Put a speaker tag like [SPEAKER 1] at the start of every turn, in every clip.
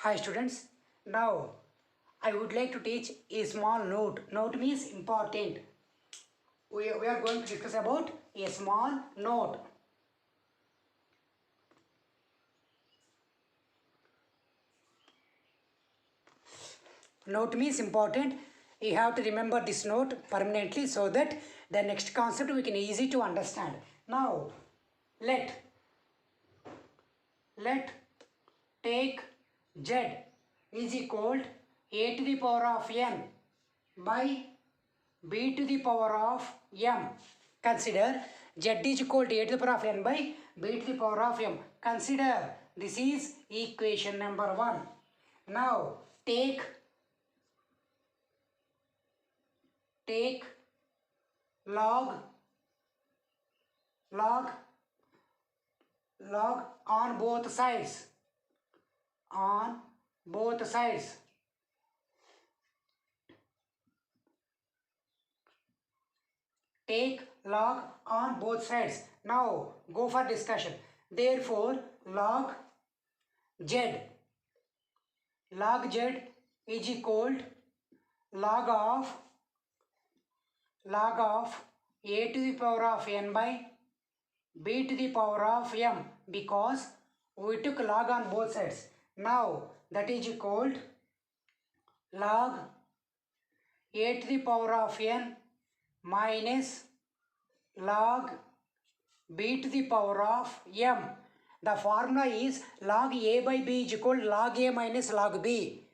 [SPEAKER 1] Hi students, now I would like to teach a small note. Note means important. We are going to discuss about a small note. Note means important. You have to remember this note permanently so that the next concept we can easy to understand. Now let take z is equal a to the power of n by b to the power of m. Consider z is equal to a to the power of n by b to the power of m. Consider this is equation number 1. Now take log on both sides. Take log on both sides. Now go for discussion. Therefore log z is equal to log of a to the power of n by b to the power of m, because we took log on both sides. Now that is equal to log a to the power of n minus log b to the power of m. The formula is log a by b is equal to log a minus log b.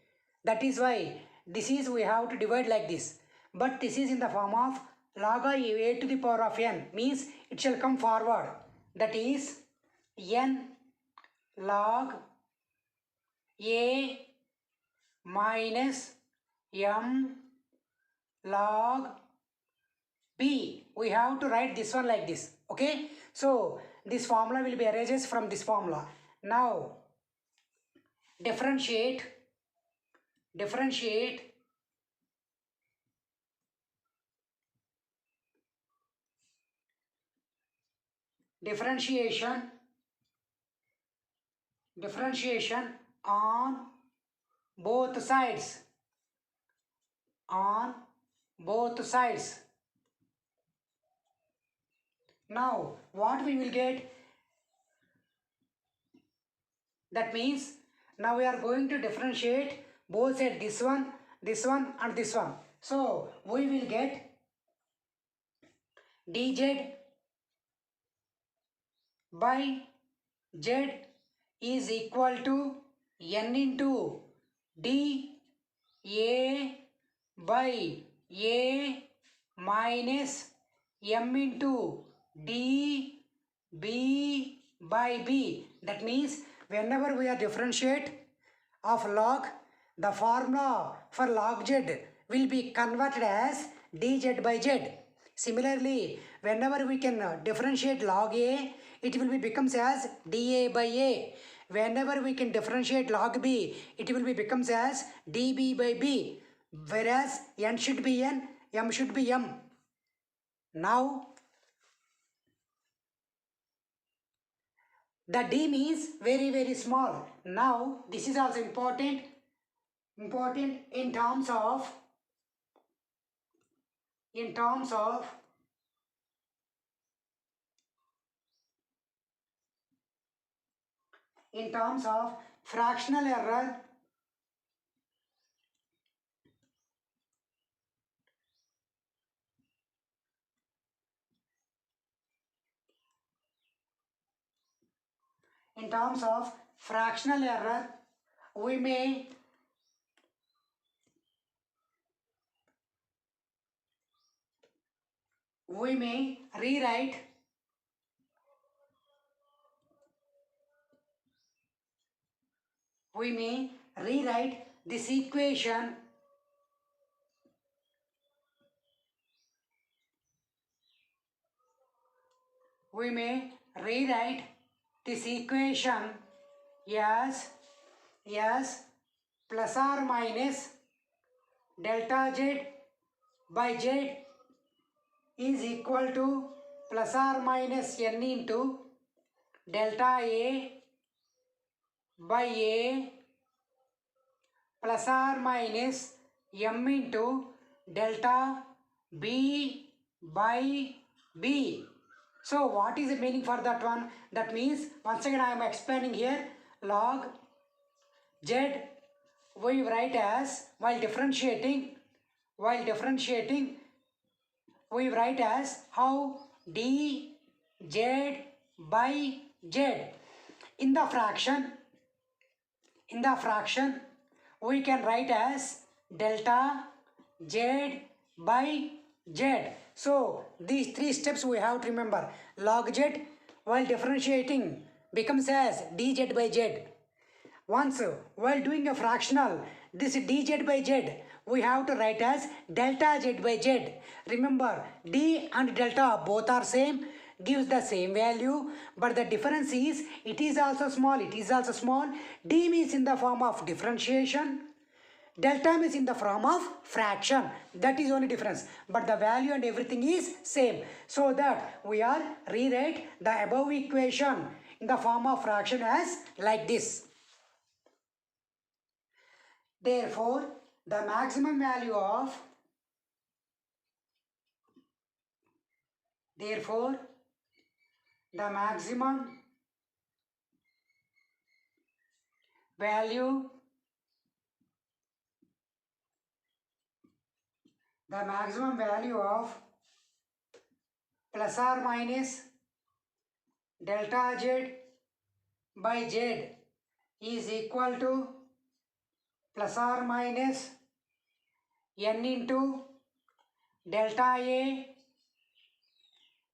[SPEAKER 1] That is why this is we have to divide like this. But this is in the form of log a to the power of n, means it shall come forward. That is n log a minus m log b. We have to write this one like this. Okay, so this formula will be erased from this formula. Now differentiation on both sides. Now what we will get? That means now we are going to differentiate both sides, this one and this one. So we will get dz by z is equal to n into d a by a minus m into d b by b. That means whenever we are differentiate of log, the formula for log z will be converted as dz by z. Similarly, whenever we can differentiate log a, it will be becomes as dA by a. Whenever we can differentiate log b, it will be becomes as dB by b. Whereas n should be n, m should be m. Now the d means very small. Now this is also important in terms of fractional error. In terms of fractional error, we may rewrite this equation as plus or minus delta z by z is equal to plus or minus n into delta a by a plus or minus m into delta b by b. So what is the meaning for that one? That means, once again I am explaining here, log z we write as, while differentiating we write as how d z by z. In the fraction we can write as delta z by z. So these three steps we have to remember. Log z while differentiating becomes as dz by z. Once while doing a fractional, this dz by z we have to write as delta z by z. Remember, d and delta both are same, gives the same value, but the difference is it is also small. D means in the form of differentiation, delta means in the form of fraction. That is only difference, but the value and everything is same. So that we are rewrite the above equation in the form of fraction as like this. Therefore, the maximum value of the maximum value of plus or minus delta z by z is equal to plus or minus n into delta a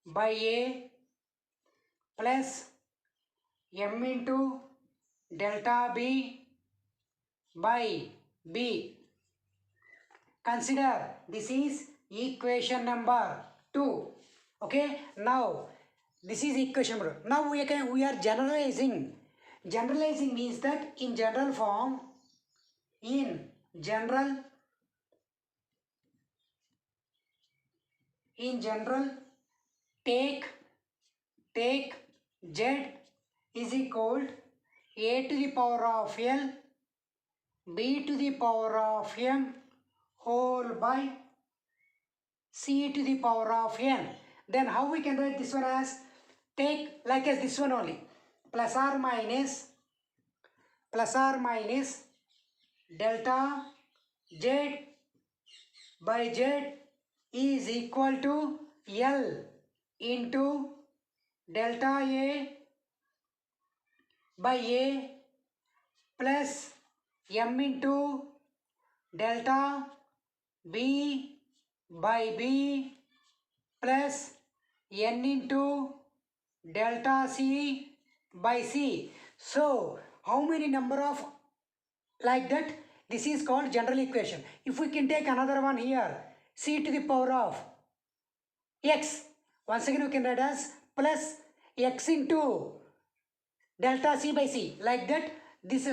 [SPEAKER 1] by a plus m into delta b by b. Consider this is equation number 2. Okay, now this is equation number 2. Now we are generalizing. Generalizing means that in general form, take z is equal a to the power of l b to the power of m whole by c to the power of n. Then how we can write this one as, take like as this one only, plus or minus delta z by z is equal to L into delta A by A plus M into delta B by B plus N into delta C by C. So how many number of like that? This is called general equation. If we can take another one here, c to the power of x, once again we can write as plus x into delta c by c, like that. This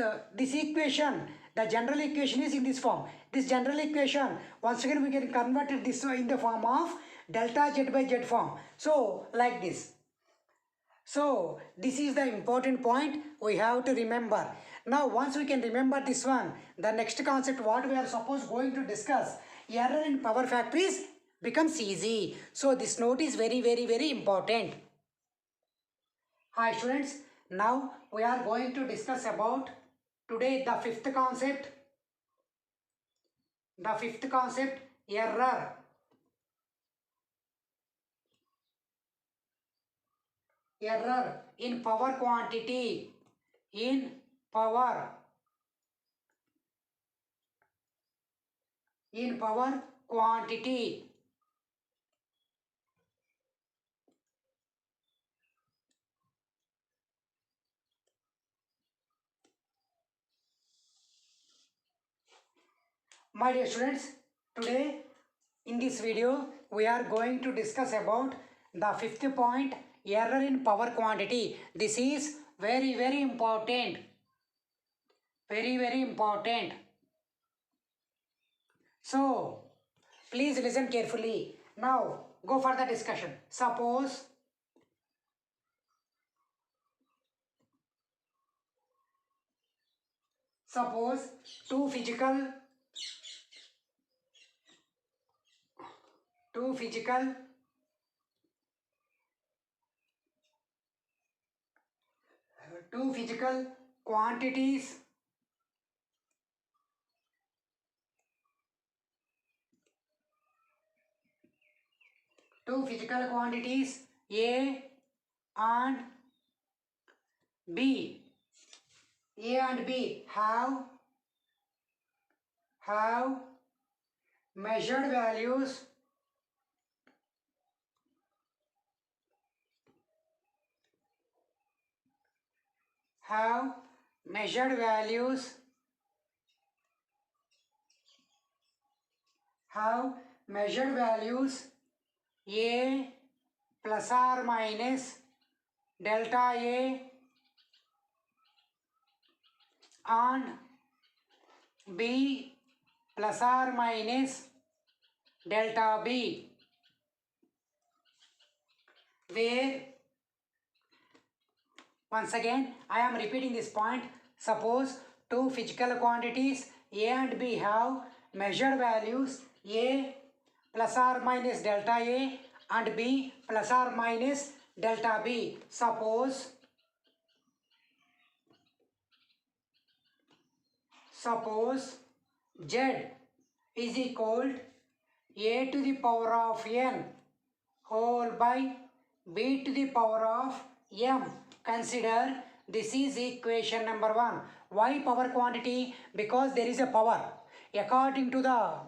[SPEAKER 1] equation, the general equation is in this form. This general equation, once again we can convert it this way in the form of delta z by z form. So like this. So this is the important point we have to remember. Now once we can remember this one, the next concept what we are supposed going to discuss, error in power factories becomes easy. So this note is very important. Hi students, now we are going to discuss about today the fifth concept. The fifth concept, error. Error in power quantity. In power quantity. My dear students, today in this video we are going to discuss about the fifth point, error in power quantity. This is very important. Very important. So please listen carefully. Now go for the discussion. Suppose Suppose two physical two physical quantities A and B. A and B have measured values have measured values A plus or minus delta A and B plus or minus delta B, where once again I am repeating this point. Suppose two physical quantities A and B have measured values A plus or minus delta A and B plus or minus delta B. Suppose Z is equal A to the power of n whole by B to the power of m. Consider this is equation number 1. Why power quantity? Because there is a power according to the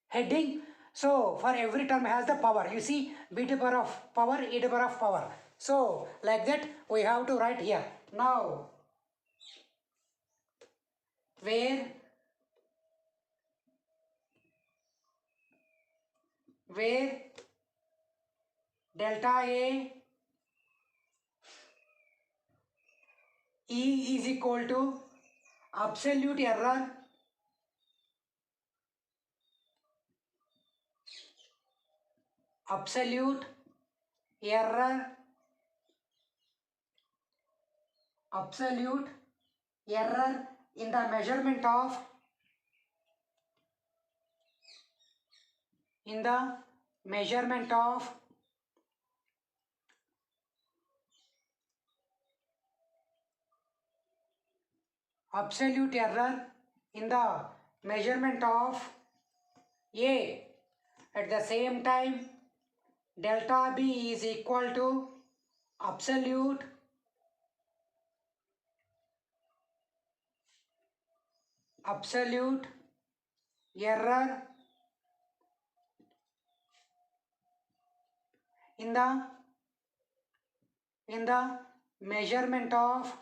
[SPEAKER 1] heading. So for every term has the power. You see, B to the power of power, E to the power of power. So like that we have to write here. Now where delta A E is equal to absolute error absolute error in the measurement of absolute error in the measurement of A. At the same time, delta B is equal to absolute error in the measurement of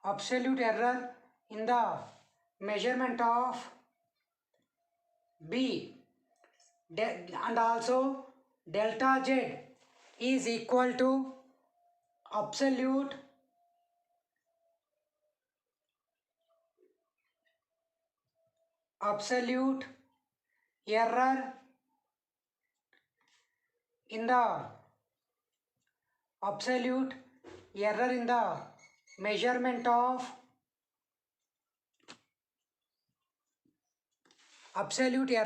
[SPEAKER 1] absolute error in the measurement of B, and also delta Z is equal to absolute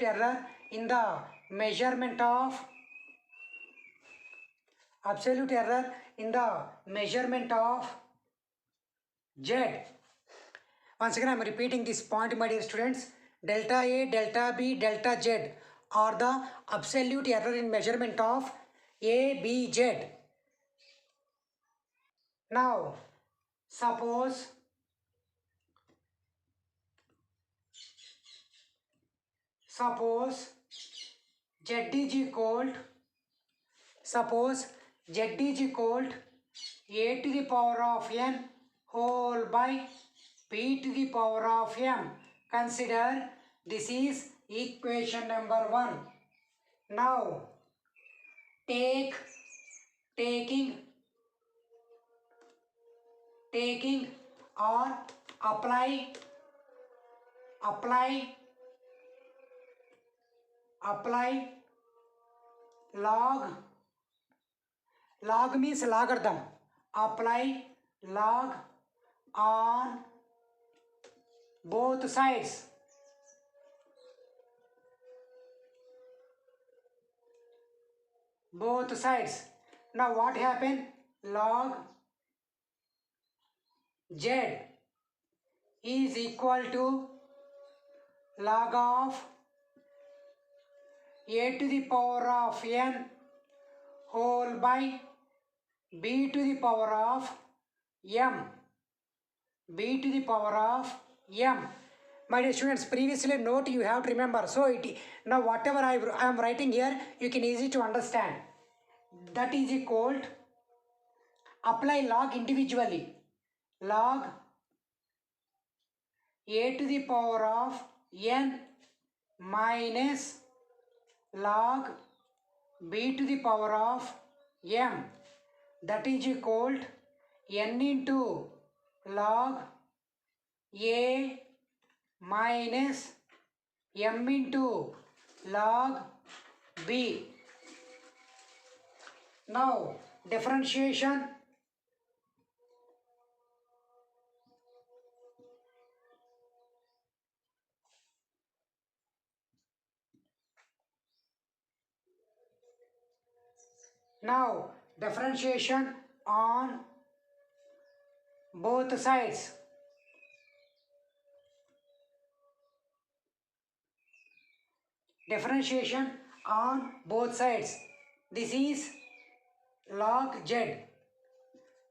[SPEAKER 1] error in the measurement of absolute error in the measurement of Z. Once again I am repeating this point, my dear students. Delta A, delta B, delta Z are the absolute error in measurement of A, B, Z. Now suppose Z is equal A to the power of n whole by B to the power of m. Consider this is equation number 1. Now taking or apply log means logarithm. Apply log on both sides. Both sides. Now what happened? Log z is equal to log of a to the power of n whole by b to the power of m. b to the power of m. My dear students, previously note you have to remember. So now whatever I am writing here, you can easy to understand. That is equal to apply log individually. Log a to the power of n minus log b to the power of m. That is equal to n into log a minus m into log b. Now differentiation. Now differentiation on both sides. Differentiation on both sides. This is log z.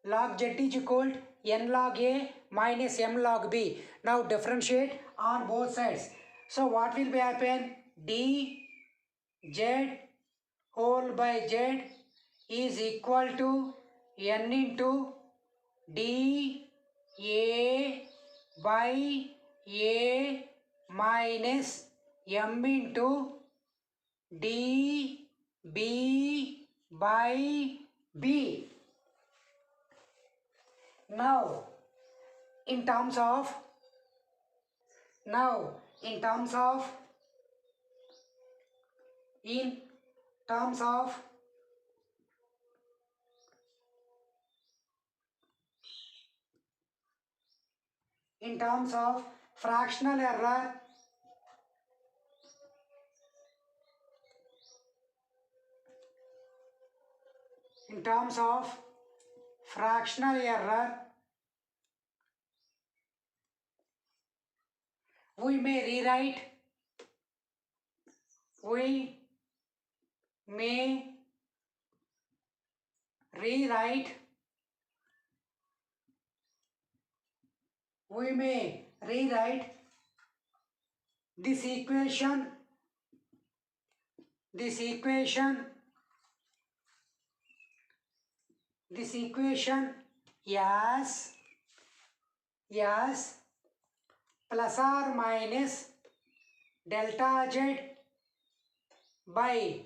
[SPEAKER 1] Log z is equal to n log a minus m log b. Now differentiate on both sides. So what will be happen? D z whole by z is equal to n into d a by a minus m into d b by b. Now in terms of in terms of fractional error, we may rewrite this equation as plus or minus delta z by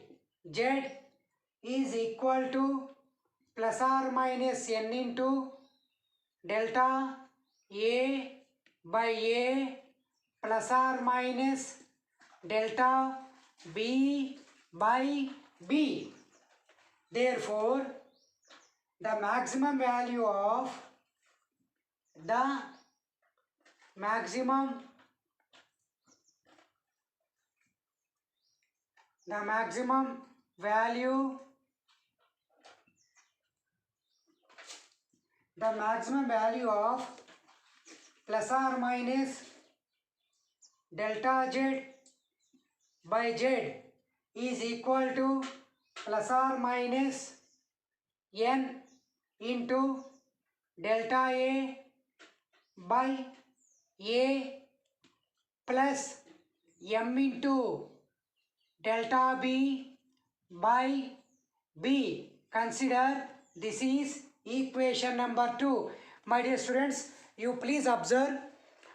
[SPEAKER 1] z is equal to plus or minus n into delta a by a plus or minus delta b by b. Therefore, the maximum value of the maximum value of plus or minus delta z by z is equal to plus or minus n into delta a by a plus m into delta b by b. Consider this is equation number 2. My dear students, you please observe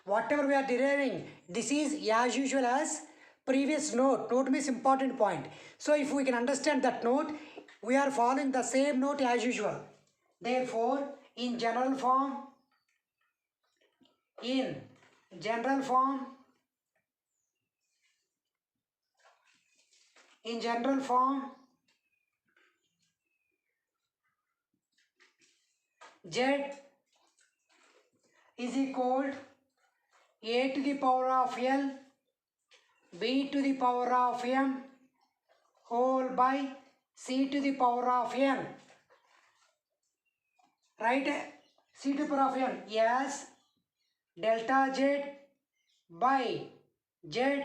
[SPEAKER 1] whatever we are deriving. This is as usual as previous note. Note means important point. So if we can understand that note, we are following the same note as usual. Therefore, in general form, Z is equal A to the power of L, B to the power of M whole by C to the power of N. Right? C to the power of N as delta Z by Z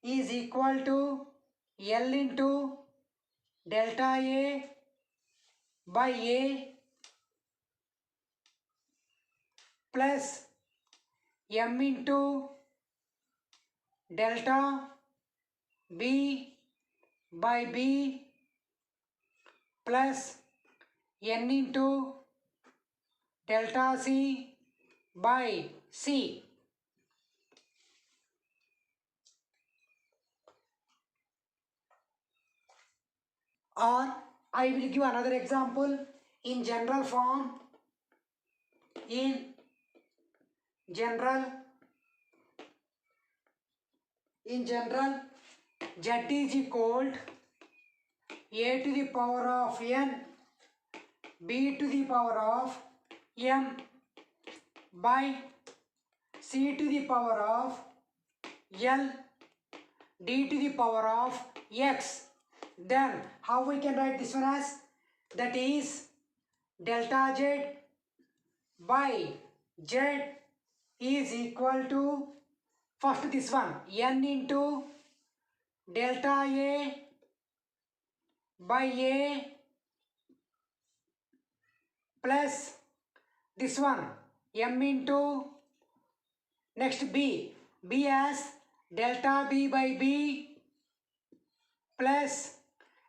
[SPEAKER 1] is equal to L into delta A by A plus M into delta B by B plus N into delta C by C. Or I will give another example in general form. In general, Z is equal A to the power of N, B to the power of M by C to the power of L, D to the power of X. Then how we can write this one as? That is delta Z by Z is equal to, first this one, N into delta A by A plus this one, M into next B as delta B by B plus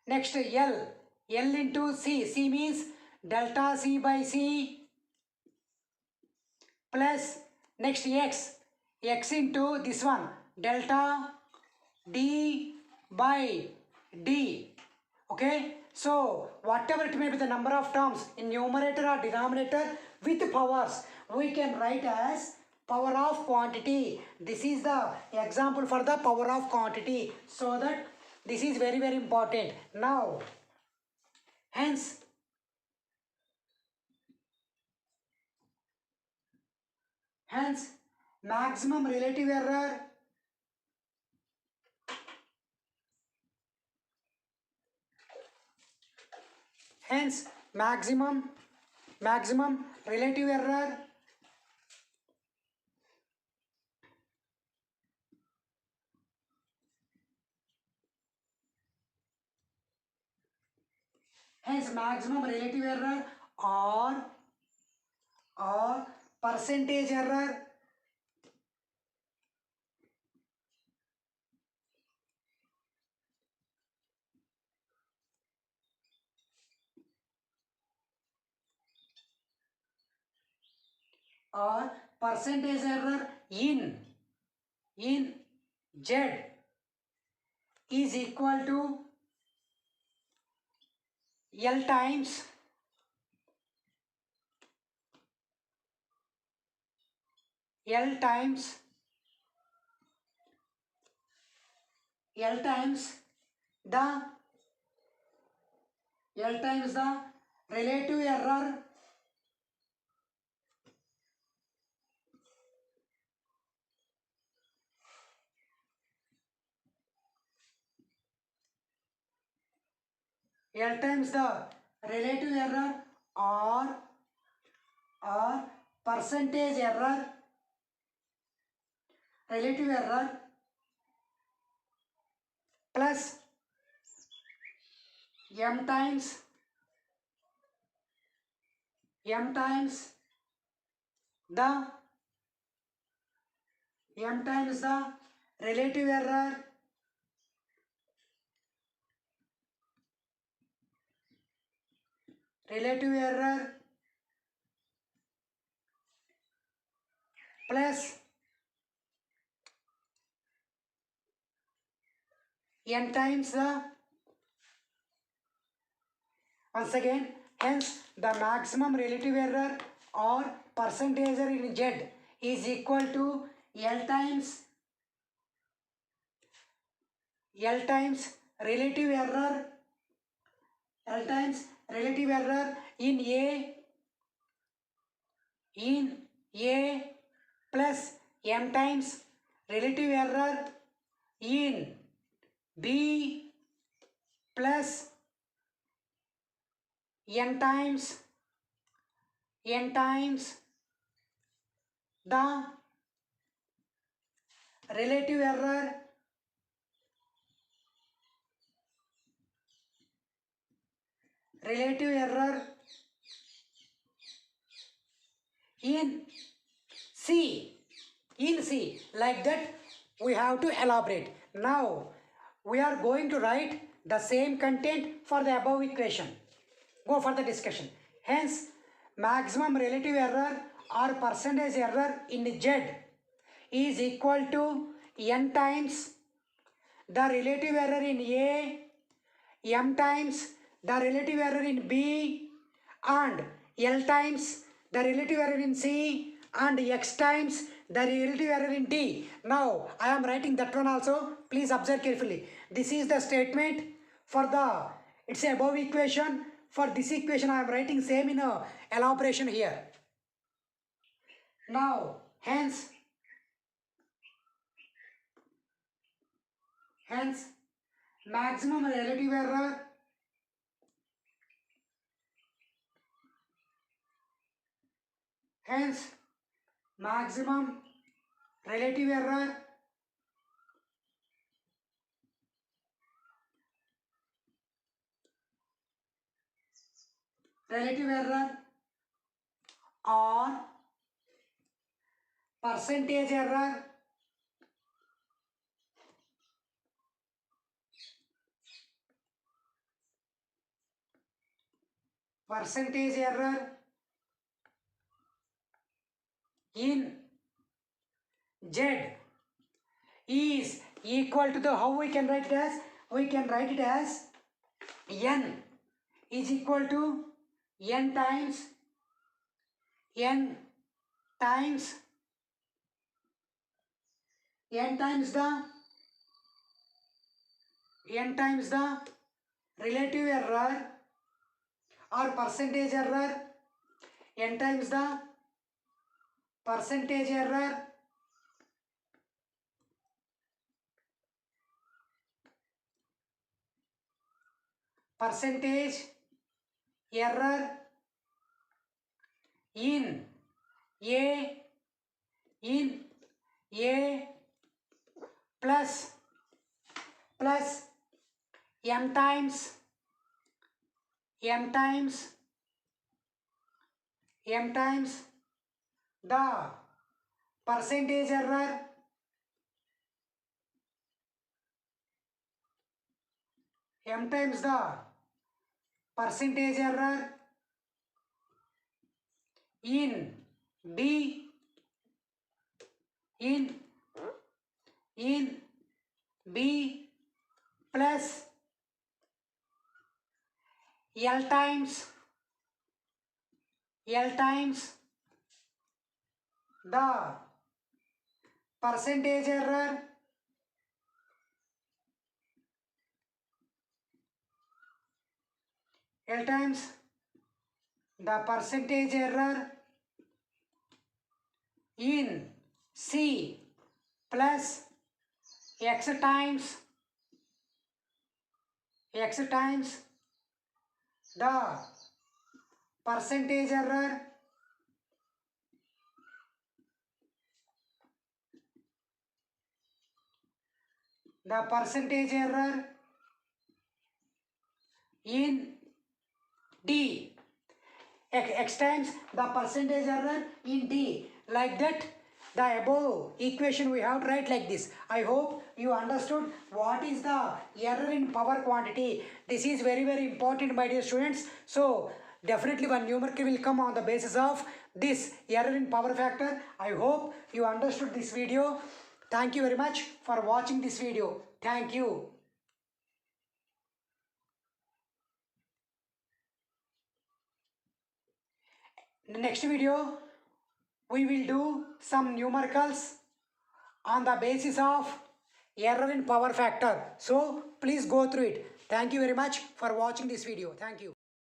[SPEAKER 1] next L into C means delta C by C plus next X into this one delta D by D. Okay, so whatever it may be the number of terms in numerator or denominator with powers, we can write as power of quantity. This is the example for the power of quantity, so that this is very very important. Now hence maximum relative error maximum relative error maximum relative error or percentage error or percentage error in Z is equal to L times the relative error or percentage error relative error plus m times the relative error plus n times the, once again, hence the maximum relative error or percentage error in Z is equal to L times relative error in A in A plus m times relative error in B plus n times the relative error in C. In C. Like that we have to elaborate. Now we are going to write the same content for the above equation. Go for the discussion. Hence, maximum relative error or percentage error in Z is equal to n times the relative error in A, m times the relative error in B, and L times the relative error in C, and x times the relative error in D. Now I am writing that one also. Please observe carefully. This is the statement for the, it's above equation. For this equation I am writing same in a elaboration here. Now hence maximum relative error maximum relative error or percentage error in Z is equal to the, how we can write it as, we can write it as n is equal to n times n times the relative error or percentage error, n times the percentage error in A plus m times the percentage error in B plus L times the percentage error in C plus x times the percentage error in D, x times the percentage error in D. Like that the above equation we have to write like this. I hope you understood what is the error in power quantity. This is very important, my dear students. So definitely one numerical will come on the basis of this error in power factor. I hope you understood this video. Thank you very much for watching this video. Thank you. In the next video, we will do some numericals on the basis of error in power factor. So please go through it. Thank you very much for watching this video. Thank you.